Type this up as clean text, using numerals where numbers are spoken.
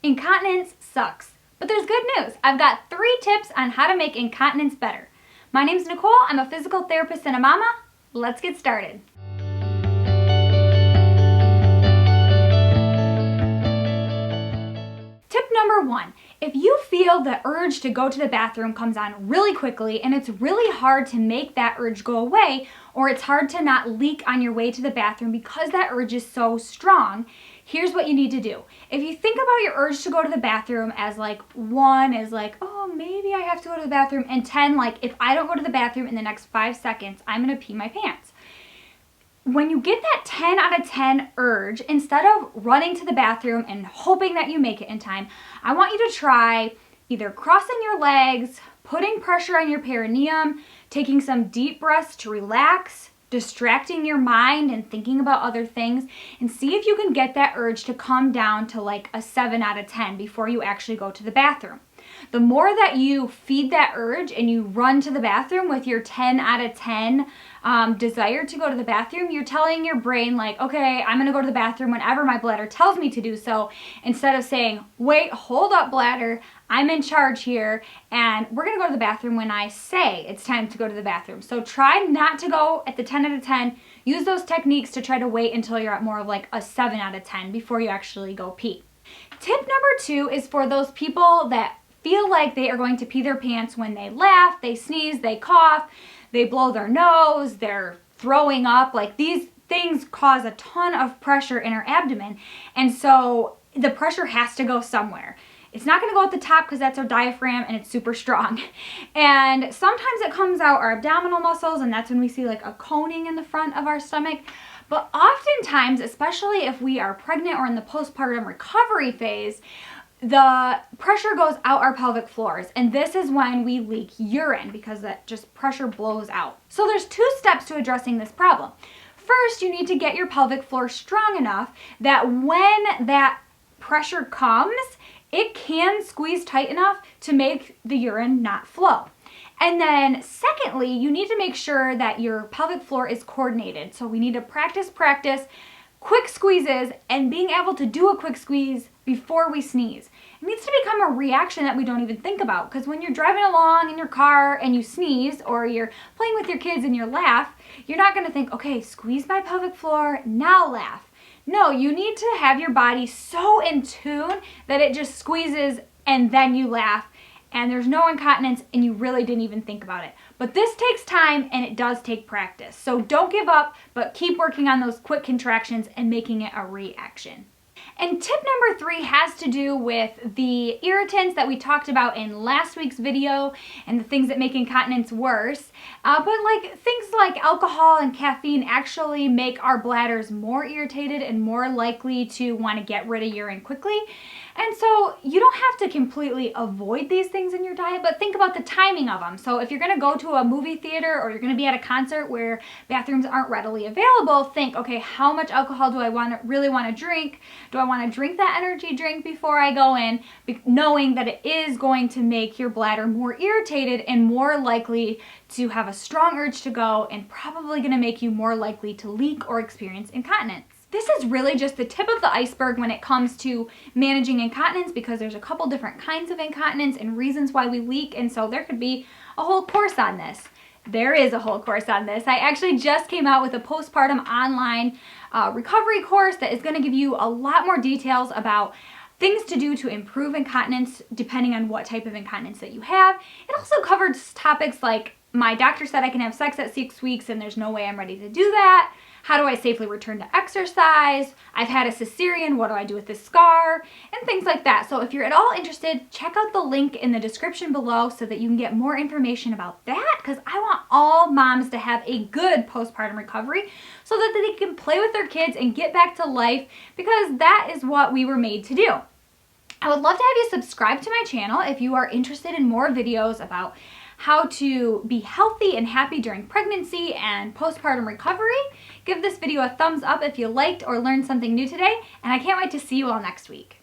Incontinence sucks, but there's good news. I've got 3 tips on how to make incontinence better. My name's Nicole, I'm a physical therapist and a mama. Let's get started. Tip number 1, if you feel the urge to go to the bathroom comes on really quickly and it's really hard to make that urge go away, or it's hard to not leak on your way to the bathroom because that urge is so strong, here's what you need to do. If you think about your urge to go to the bathroom as like 1 is like, oh, maybe I have to go to the bathroom, and 10, like, if I don't go to the bathroom in the next 5 seconds, I'm gonna pee my pants. When you get that 10 out of 10 urge, instead of running to the bathroom and hoping that you make it in time, I want you to try either crossing your legs, putting pressure on your perineum, taking some deep breaths to relax, distracting your mind and thinking about other things, and see if you can get that urge to come down to like a 7 out of 10 before you actually go to the bathroom. The more that you feed that urge and you run to the bathroom with your 10 out of 10 desire to go to the bathroom, you're telling your brain like, okay, I'm gonna go to the bathroom whenever my bladder tells me to do so, instead of saying, wait, hold up bladder, I'm in charge here, and we're gonna go to the bathroom when I say it's time to go to the bathroom. So try not to go at the 10 out of 10. Use those techniques to try to wait until you're at more of like a 7 out of 10 before you actually go pee. Tip number 2 is for those people that feel like they are going to pee their pants when they laugh, they sneeze, they cough, they blow their nose, they're throwing up. Like, these things cause a ton of pressure in our abdomen, and so the pressure has to go somewhere. It's not gonna go at the top because that's our diaphragm and it's super strong. And sometimes it comes out our abdominal muscles, and that's when we see like a coning in the front of our stomach. But oftentimes, especially if we are pregnant or in the postpartum recovery phase, the pressure goes out our pelvic floors, and this is when we leak urine because that just pressure blows out. So there's 2 steps to addressing this problem. First, you need to get your pelvic floor strong enough that when that pressure comes, it can squeeze tight enough to make the urine not flow. And then secondly, you need to make sure that your pelvic floor is coordinated. So we need to practice quick squeezes and being able to do a quick squeeze before we sneeze. It needs to become a reaction that we don't even think about, because when you're driving along in your car and you sneeze, or you're playing with your kids and you laugh, you're not going to think, okay, squeeze my pelvic floor, now laugh. No, you need to have your body so in tune that it just squeezes and then you laugh, and there's no incontinence and you really didn't even think about it. But this takes time and it does take practice. So don't give up, but keep working on those quick contractions and making it a reaction. And tip number 3 has to do with the irritants that we talked about in last week's video and the things that make incontinence worse. But like things like alcohol and caffeine actually make our bladders more irritated and more likely to want to get rid of urine quickly. And so you don't have to completely avoid these things in your diet, but think about the timing of them. So if you're going to go to a movie theater or you're going to be at a concert where bathrooms aren't readily available, think, okay, how much alcohol do I really want to drink? Do I want to drink that energy drink before I go in, knowing that it is going to make your bladder more irritated and more likely to have a strong urge to go, and probably going to make you more likely to leak or experience incontinence. This is really just the tip of the iceberg when it comes to managing incontinence, because there's a couple different kinds of incontinence and reasons why we leak, and so there could be a whole course on this. There is a whole course on this. I actually just came out with a postpartum online recovery course that is going to give you a lot more details about things to do to improve incontinence depending on what type of incontinence that you have. It also covers topics like, my doctor said I can have sex at 6 weeks and there's no way I'm ready to do that. How do I safely return to exercise? I've had a cesarean, what do I do with this scar? And things like that. So if you're at all interested, check out the link in the description below so that you can get more information about that, because I want all moms to have a good postpartum recovery so that they can play with their kids and get back to life, because that is what we were made to do. I would love to have you subscribe to my channel if you are interested in more videos about how to be healthy and happy during pregnancy and postpartum recovery. Give this video a thumbs up if you liked or learned something new today, and I can't wait to see you all next week.